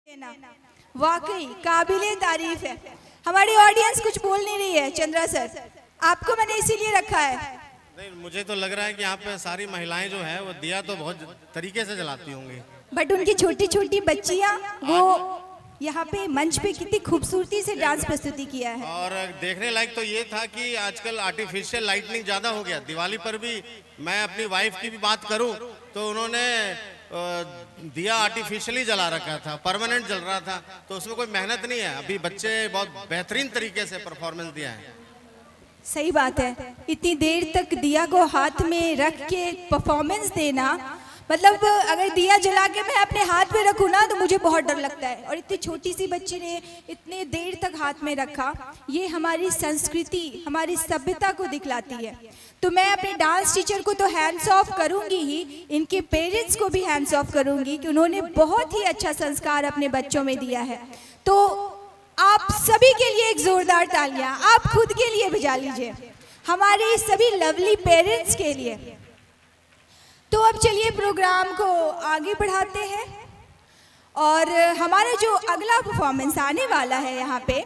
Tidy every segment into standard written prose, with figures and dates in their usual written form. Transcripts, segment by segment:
ना वाकई काबिले तारीफ है। हमारी ऑडियंस कुछ बोल नहीं रही है। चंद्रा सर, आपको मैंने इसीलिए रखा है। नहीं, मुझे तो लग रहा है कि यहाँ पे सारी महिलाएं जो है वो दिया तो बहुत तरीके से जलाती होंगी, बट उनकी छोटी छोटी बच्चियां वो यहाँ पे मंच पे कितनी खूबसूरती से डांस प्रस्तुति किया है। और देखने लायक तो ये था कि आजकल आर्टिफिशियल लाइटनिंग ज्यादा हो गया। दिवाली पर भी मैं अपनी वाइफ की भी बात करूं तो उन्होंने दिया आर्टिफिशियली जला रखा था, परमानेंट जल रहा था, तो उसमें कोई मेहनत नहीं है। अभी बच्चे बहुत बेहतरीन तरीके से परफॉर्मेंस दिया है। सही बात है, इतनी देर तक दिया को हाथ में रख के परफॉर्मेंस देना, मतलब अगर दिया जला के मैं अपने हाथ में रखूँ ना तो मुझे बहुत डर लगता है। और इतनी छोटी सी बच्ची ने इतने देर तक हाथ में रखा, ये हमारी संस्कृति, हमारी सभ्यता को दिखलाती है। तो मैं अपने डांस टीचर को तो हैंड्स ऑफ करूंगी ही, इनके पेरेंट्स को भी हैंड्स ऑफ करूंगी कि उन्होंने बहुत ही अच्छा संस्कार अपने बच्चों में दिया है। तो आप सभी के लिए एक जोरदार तालियां आप खुद के लिए बजा लीजिए, हमारे सभी लवली पेरेंट्स के लिए। तो अब चलिए प्रोग्राम को आगे बढ़ाते हैं और हमारा जो अगला परफॉर्मेंस आने वाला है यहाँ पे,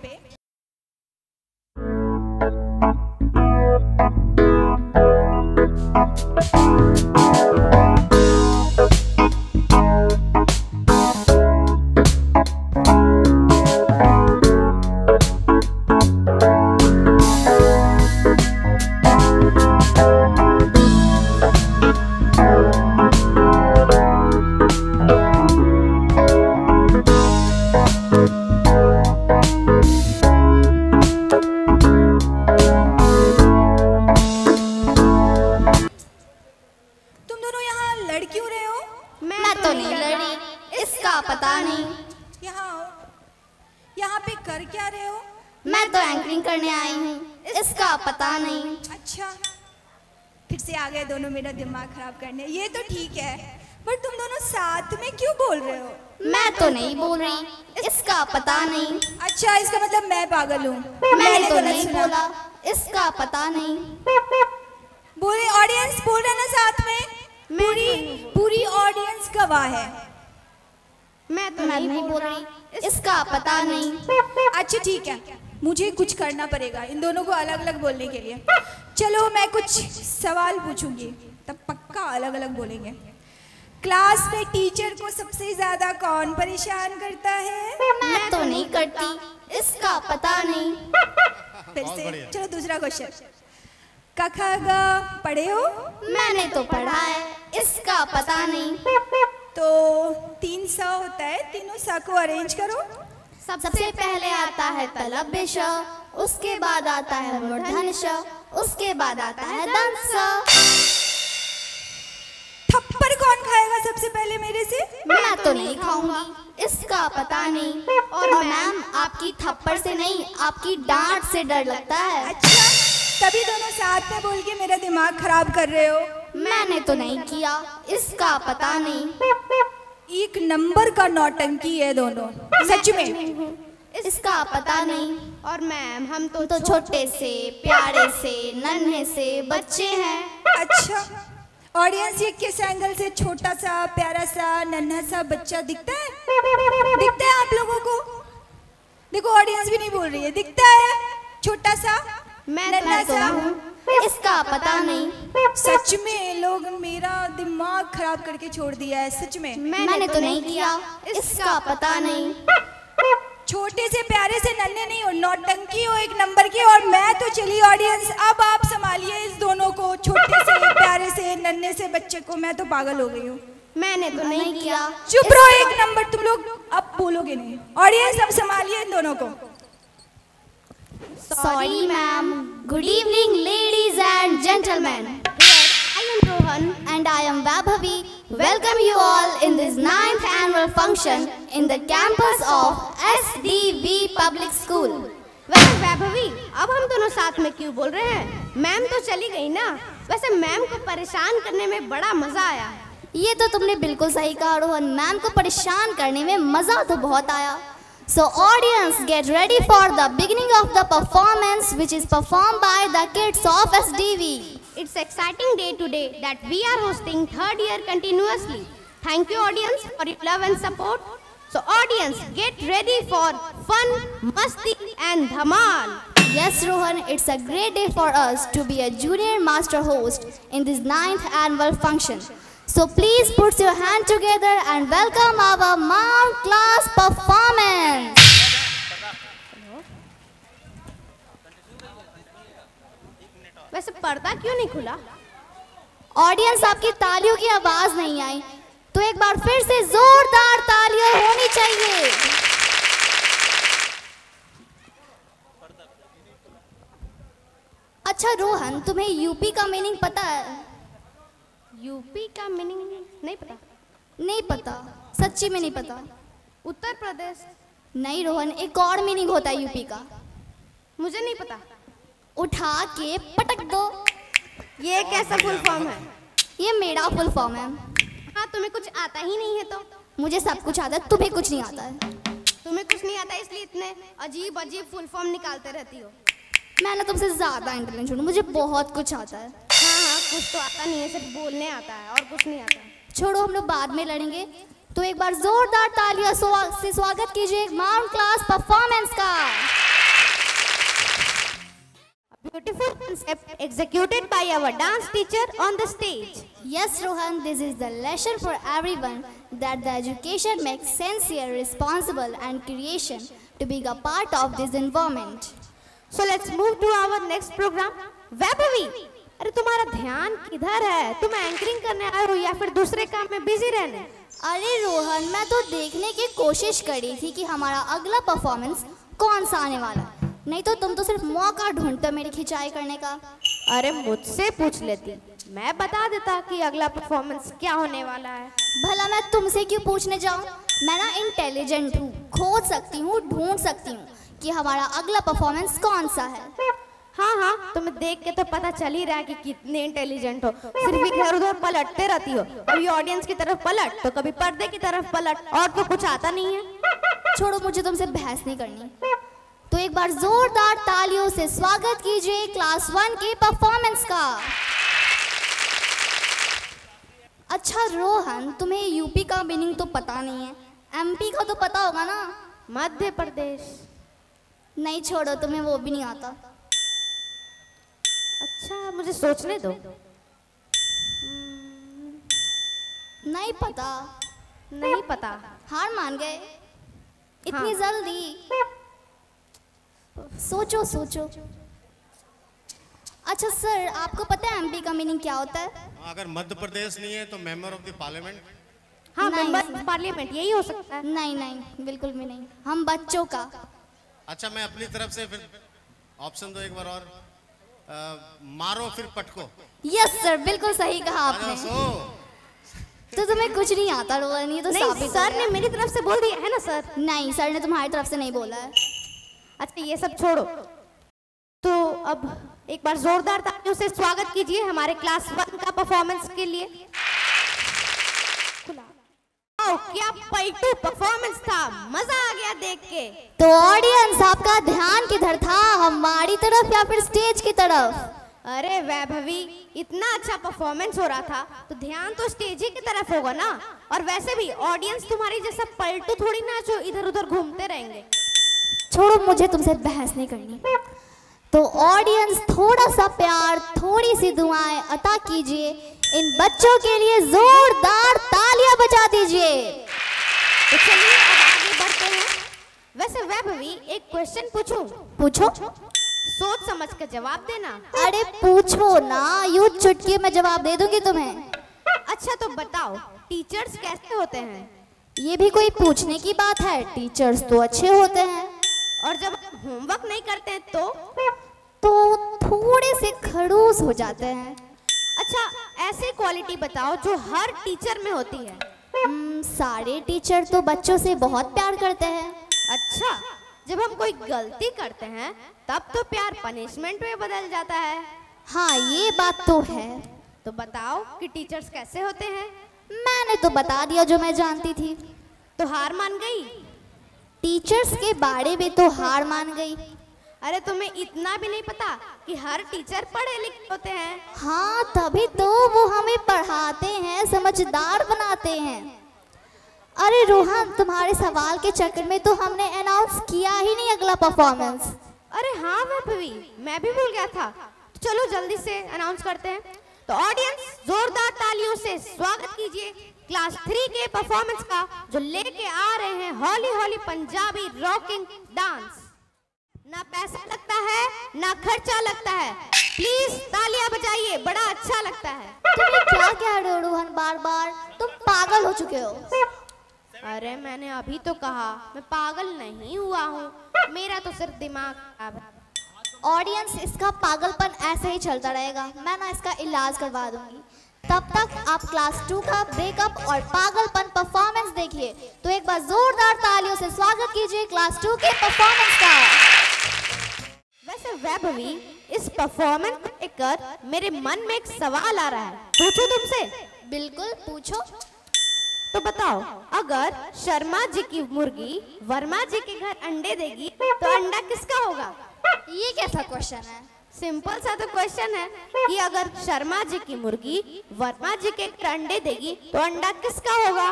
यहाँ पे कर क्या रहे हो? मैं तो एंकरिंग करने आई हूँ, इसका पता नहीं। अच्छा, फिर से आ गए दोनों मेरा दिमाग खराब करने। ये तो ठीक है, पर तुम दोनों साथ में क्यों बोल रहे हो? मैं तो नहीं बोल रही, इसका पता नहीं। अच्छा, इसका मतलब मैं पागल हूँ? मैंने तो नहीं बोला, इसका पता नहीं। बोले ऑडियंस, बोल रहे ना साथ में? पूरी ऑडियंस गवाह है। मैं तो नहीं बोल रही, इसका पता नहीं। अच्छा ठीक है, मुझे कुछ करना पड़ेगा इन दोनों को अलग अलग बोलने के लिए। चलो मैं कुछ सवाल पूछूंगी, तब पक्का अलग अलग बोलेंगे। क्लास में टीचर को सबसे ज्यादा कौन परेशान करता है? मैं तो नहीं करती, इसका पता नहीं। फिर से चलो दूसरा क्वेश्चन। क ख ग पढ़े हो? मैंने तो पढ़ा है, इसका पता नहीं। तो 3 स होता है, तीनों स को अरेंज करो। सबसे पहले आता है तलब श, उसके बाद आता है मूर्धन श, उसके बाद आता है दंत स। थप्पड़ कौन खाएगा सबसे पहले मेरे से? मैं तो नहीं खाऊंगी, इसका पता नहीं। और मैम, आपकी थप्पड़ से नहीं, आपकी डांट से डर लगता है। अच्छा, तभी दोनों साथ में बोल के मेरा दिमाग खराब कर रहे हो। मैंने तो नहीं किया, इसका पता नहीं। एक नंबर का नौटंकी है दोनों, सच में। इसका पता नहीं। और मैम, हम तो छोटे से, प्यारे से, नन्हे से बच्चे हैं। अच्छा, ऑडियंस ये किस एंगल से छोटा सा, प्यारा सा, नन्हा सा बच्चा दिखता है? दिखता है आप लोगों को? देखो ऑडियंस भी नहीं बोल रही है, दिखता है छोटा सा, नन्हा सा? इसका पता नहीं। सच में लोग मेरा दिमाग खराब करके छोड़ दिया है, सच में। मैंने तो नहीं किया, इसका पता नहीं। छोटे से, प्यारे से, नन्हे नहीं हो, नौटंकी हो एक नंबर की। और मैं तो चली ऑडियंस, अब आप संभालिए इस दोनों को, छोटे से, प्यारे से, नन्हे से बच्चे को। मैं तो पागल हो गई हूँ। मैंने तो नहीं किया। चुप रहो एक नंबर, तुम लोग अब बोलोगे नहीं। ऑडियंस अब संभालिए इन दोनों को। Sorry ma'am. Good evening ladies and gentlemen. I am Rohan and I am Vaibhavi. Welcome you all in this 9th annual function in the campus of SDV Public School. वैसे वैभवी, अब हम दोनों साथ में क्यों बोल रहे हैं? मैम तो चली गई ना। वैसे मैम को परेशान करने में बड़ा मजा आया। ये तो तुमने बिल्कुल सही कहा रोहन, मैम को परेशान करने में मजा तो बहुत आया। So audience, get ready for the beginning of the performance which is performed by the kids of SDV. It's exciting day today that we are hosting 3rd year continuously. Thank you audience for your love and support. So audience, get ready for fun, masti and dhamal. Yes, Rohan, it's a great day for us to be a junior master host in this 9th annual function. So please put your hand together and welcome our mount class performance. वैसे पर्दा क्यों नहीं खुला? Audience, आपकी तालियों की आवाज नहीं आई, तो एक बार फिर से जोरदार तालियां होनी चाहिए। अच्छा रोहन, तुम्हें यूपी का मीनिंग पता है? यूपी का मीनिंग नहीं पता? नहीं पता, सच्ची में नहीं पता। उत्तर प्रदेश? नहीं रोहन, एक और मीनिंग होता है यूपी का। मुझे नहीं पता। उठा के पटक दो। ये कैसा फुल फॉर्म है? ये मेरा फुल फॉर्म है। हाँ, तुम्हें कुछ आता ही नहीं है तो? मुझे सब कुछ आता है, तुम्हें कुछ नहीं आता है। तुम्हें कुछ नहीं आता इसलिए इतने अजीब अजीब फुल फॉर्म निकालते रहती हो। मैं ना तुमसे ज्यादा इंटेलिजेंट हूँ, मुझे बहुत कुछ आता है। हाँ, कुछ तो आता नहीं है, सिर्फ बोलने आता है और कुछ नहीं आता है। छोड़ो, हम लोग बाद में लड़ेंगे। तो एक बार जोरदार तालियां से स्वागत कीजिए माउंट क्लास परफॉर्मेंस का। Beautiful concept executed by our dance teacher on the stage. Yes, Rohan, this is the lesson for everyone that the education makes sincere, responsible and creation to be a part of this environment. So let's move to our next program. Vaibhavi, अरे तुम्हारा ध्यान किधर है? तुम anchoring करने आए हो या फिर दूसरे काम में बिजी रहने? अरे रोहन, मैं तो देखने की कोशिश कर रही थी कि हमारा अगला परफॉर्मेंस कौन सा आने वाला है। नहीं तो तुम तो सिर्फ मौका ढूंढते मेरी खिंचाई करने का। अरे मुझसे पूछ लेती, मैं बता देता कि अगला परफॉर्मेंस क्या होने वाला है। भला मैं तुमसे क्यों पूछने जाऊं? मैं ना इंटेलिजेंट हूँ, खोज सकती हूँ, ढूंढ सकती हूँ कि हमारा अगला परफॉर्मेंस कौन सा है। हाँ, तुम्हें देख के तो पता चल ही रहा है कि कितने इंटेलिजेंट हो। सिर्फ इधर उधर पलटते रहती हो, कभी ऑडियंस की तरफ पलट तो कभी पर्दे की तरफ पलट, और तो कुछ आता नहीं है। छोड़ो, मुझे तुमसे बहस नहीं करनी। तो एक बार जोरदार तालियों से स्वागत कीजिए क्लास 1 के परफॉर्मेंस का। अच्छा रोहन, तुम्हें यूपी का मीनिंग तो पता नहीं है, एमपी का तो पता होगा ना? मध्य प्रदेश? नहीं, छोड़ो, तुम्हें वो भी नहीं आता। अच्छा, मुझे सोचने दो। नहीं पता? नहीं पता। हार मान गए? इतनी हाँ। जल्दी? सोचो सोचो। अच्छा सर, आपको पता है एमपी का मीनिंग क्या होता है? अगर मध्य प्रदेश नहीं है तो मेंबर ऑफ द पार्लियामेंट। हाँ, नहीं। मेंबर ऑफ पार्लियामेंट यही हो सकता है। नहीं नहीं, बिल्कुल भी नहीं, हम बच्चों का। अच्छा, मैं अपनी तरफ से फिर ऑप्शन दो एक बार और। मारो फिर पटको। यस सर, बिल्कुल सही कहा आपने। तो तुम्हें कुछ नहीं आता रोहन, ये तो नहीं, साबित हो सर गया। ने मेरी तरफ से बोल दिया है ना सर? नहीं, सर ने तुम्हारी तरफ से नहीं बोला है। अच्छा, ये सब छोड़ो, तो अब एक बार जोरदार तालियों से स्वागत कीजिए हमारे क्लास 1 का परफॉर्मेंस के लिए। क्या पलटू परफॉर्मेंस था, मजा आ गया देख के। तो ऑडियंस, आपका ध्यान किधर था, हमारी तरफ या फिर स्टेज की तरफ? अरे वैभवी, इतना अच्छा परफॉर्मेंस हो रहा था तो ध्यान तो स्टेज ही की तरफ होगा ना। और वैसे भी ऑडियंस तुम्हारी जैसा पलटू थोड़ी ना जो इधर उधर घूमते रहेंगे। छोड़ो, मुझे तुमसे बहस नहीं करनी। तो ऑडियंस, थोड़ा सा प्यार, थोड़ी सी दुआएं अता कीजिए, इन बच्चों के लिए जोरदार तालियां बजा दीजिए। तो चलिए अब आगे बढ़ते हैं। वैसे वैभवी, एक क्वेश्चन पूछूं? पूछो। सोच समझ कर जवाब देना। अरे पूछो ना, यूं चुटकी में जवाब दे दूंगी तुम्हें। अच्छा, तो बताओ, टीचर्स कैसे होते हैं? ये भी कोई पूछने की बात है? टीचर्स तो अच्छे होते हैं। और जब होमवर्क नहीं करते हैं तो थोड़े से खड़ूस हो जाते हैं। अच्छा, ऐसी क्वालिटी बताओ जो हर टीचर में होती है। सारे टीचर तो बच्चों से बहुत प्यार करते हैं। अच्छा, जब हम कोई गलती करते हैं तब तो प्यार पनिशमेंट में बदल जाता है। हाँ, ये बात तो है। तो बताओ कि टीचर्स कैसे होते हैं? मैंने तो बता दिया जो मैं जानती थी। तो हार मान गई? टीचर्स के बारे में तो हार मान गई। अरे तुम्हें इतना भी नहीं पता कि हर टीचर पढ़े लिखे होते हैं? हाँ, तभी तो वो हमें पढ़ाते हैं, समझदार बनाते हैं। अरे रोहन, तुम्हारे सवाल के चक्कर में तो हमने अनाउंस किया ही नहीं अगला परफॉर्मेंस। अरे हाँ वैभवी, मैं भी भूल गया था। तो चलो जल्दी से अनाउंस करते हैं। तो ऑडियंस, जोरदार तालियों से स्वागत कीजिए क्लास 3 के परफॉर्मेंस का, जो लेके आ रहे हैं हौली हौली पंजाबी रॉकिंग डांस। ना पैसा लगता है ना खर्चा लगता है, प्लीज तालियां बजाइए, बड़ा अच्छा लगता है। तुम्हें क्या कह रहे हो रोहन, बार बार तुम पागल हो चुके हो। अरे मैंने अभी तो कहा मैं पागल नहीं हुआ हूँ, मेरा तो सिर्फ दिमाग खराब है। ऑडियंस, इसका पागलपन ऐसे ही चलता रहेगा, मैं ना इसका इलाज करवा दूंगी। तब तक आप क्लास 2 का ब्रेकअप और पागलपन परफॉर्मेंस देखिए। तो एक बार जोरदार तालियों से स्वागत कीजिए क्लास 2 के परफॉर्मेंस का। वैसे वैभवी, इस परफॉर्मेंस को लेकर मेरे मन में एक सवाल आ रहा है, पूछूं तुमसे? बिल्कुल पूछो। तो बताओ, अगर शर्मा जी की मुर्गी वर्मा जी के घर अंडे देगी तो अंडा किसका होगा? ये कैसा क्वेश्चन है? सिंपल सा तो क्वेश्चन है कि अगर शर्मा जी की मुर्गी वर्मा जी के घर अंडे देगी तो अंडा किसका होगा?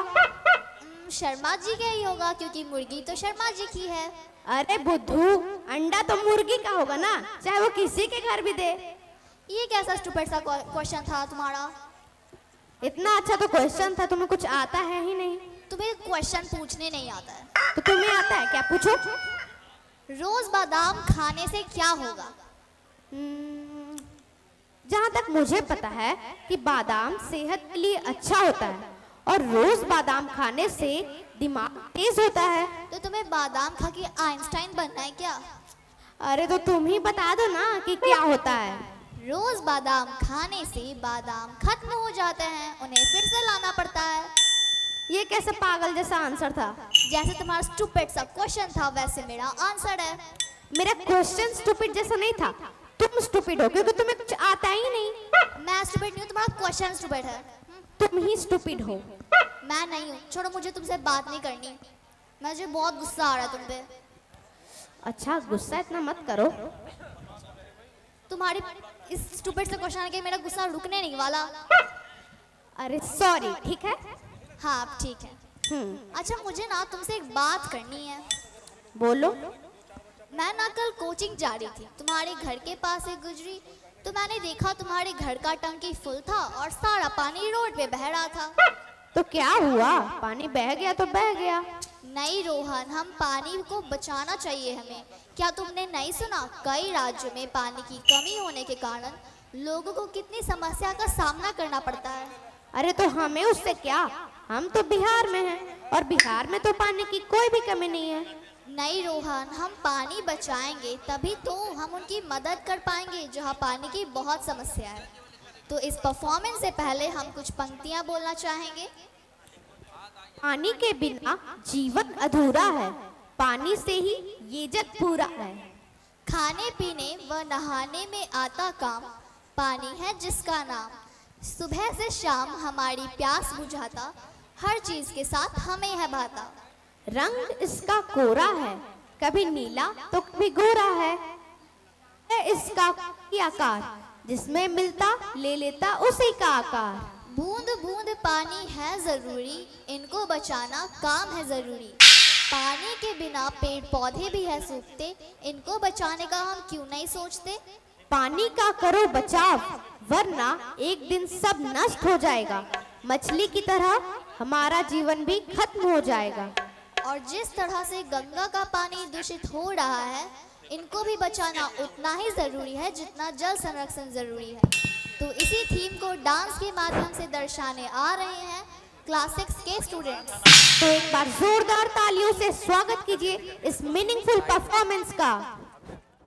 शर्मा जी का ही होगा, क्योंकि मुर्गी तो शर्मा जी की है। अरे बुद्धू, अंडा तो मुर्गी का होगा ना, चाहे वो किसी के घर भी दे। ये कैसा स्टूपिड सा क्वेश्चन था तुम्हारा? इतना अच्छा तो क्वेश्चन था, तुम्हें कुछ आता है ही नहीं। तुम्हें क्वेश्चन पूछने नहीं आता है। तो तुम्हें आता है क्या? पूछो। रोज बादाम खाने से क्या होगा? जहाँ तक मुझे पता है कि बादाम सेहत के लिए अच्छा होता है और रोज बादाम खाने से दिमाग तेज होता है। तो तुम्हें बादाम खा के आइंस्टाइन बनना है क्या? अरे तो तुम ही बता दो ना कि क्या होता है। रोज बादाम खाने से बादाम खत्म हो जाते हैं, उन्हें फिर से लाना पड़ता है। ये कैसे पागल जैसा आंसर था? जैसे तुम्हारा स्टूपिड सा क्वेश्चन था वैसे मेरा आंसर है। मेरा क्वेश्चन स्टूपिड जैसा नहीं था, तुम स्टूपिड हो क्योंकि तुम्हें कुछ आता ही नहीं। मैं स्टूपिड नहीं हूँ, तुम्हारा क्वेश्चन स्टूपिड है। तुम ही स्टूपिड हो। मैं नहीं हूँ, छोड़ो, मुझे तुमसे बात नहीं करनी, मुझे बहुत गुस्सा आ रहा है तुम पे। अच्छा, गुस्सा इतना मत करो। तुम्हारी इस स्टूपिड से क्वेश्चन के मेरा गुस्सा रुकने नहीं वाला। अरे सॉरी, ठीक है? हाँ ठीक है। अच्छा, मुझे ना तुमसे एक बात करनी है। बोलो। मैं ना कल कोचिंग जा रही थी, तुम्हारे घर के पास से गुजरी तो मैंने देखा तुम्हारे घर का टंकी फुल था और सारा पानी रोड पे बह रहा था। तो क्या हुआ? पानी बह गया तो बह गया। नहीं रोहन, हम पानी को बचाना चाहिए हमें। क्या तुमने नहीं सुना, कई राज्यों में पानी की कमी होने के कारण लोगों को कितनी समस्या का सामना करना पड़ता है। अरे तो हमें उससे क्या, हम तो बिहार में हैं और बिहार में तो पानी की कोई भी कमी नहीं है। नहीं रोहन, हम पानी बचाएंगे तभी तो हम उनकी मदद कर पाएंगे जहां पानी की बहुत समस्या है। तो इस परफॉर्मेंस से पहले हम कुछ पंक्तियां बोलना चाहेंगे। पानी के बिना जीवन अधूरा है, पानी से ही ये जग पूरा है। खाने पीने व नहाने में आता काम, पानी है जिसका नाम। सुबह से शाम हमारी प्यास बुझाता, हर चीज के साथ हमें है भाता। रंग इसका कोरा है, कभी नीला तो कभी गोरा है इसका आकार, जिसमें मिलता ले लेता उसी का आकार। बूंद बूंद पानी है जरूरी, इनको बचाना काम है जरूरी। पानी के बिना पेड़ पौधे भी है सूखते, इनको बचाने का हम क्यों नहीं सोचते। पानी का करो बचाव, वरना एक दिन सब नष्ट हो जाएगा। मछली की तरह हमारा जीवन भी खत्म हो जाएगा। और जिस तरह से गंगा का पानी दूषित हो रहा है, इनको भी बचाना उतना ही जरूरी है जितना जल संरक्षण जरूरी है। तो इसी थीम को डांस के माध्यम से दर्शाने आ रहे हैं क्लास 6 के स्टूडेंट्स। तो एक बार जोरदार तालियों से स्वागत कीजिए इस मीनिंगफुल परफॉर्मेंस का।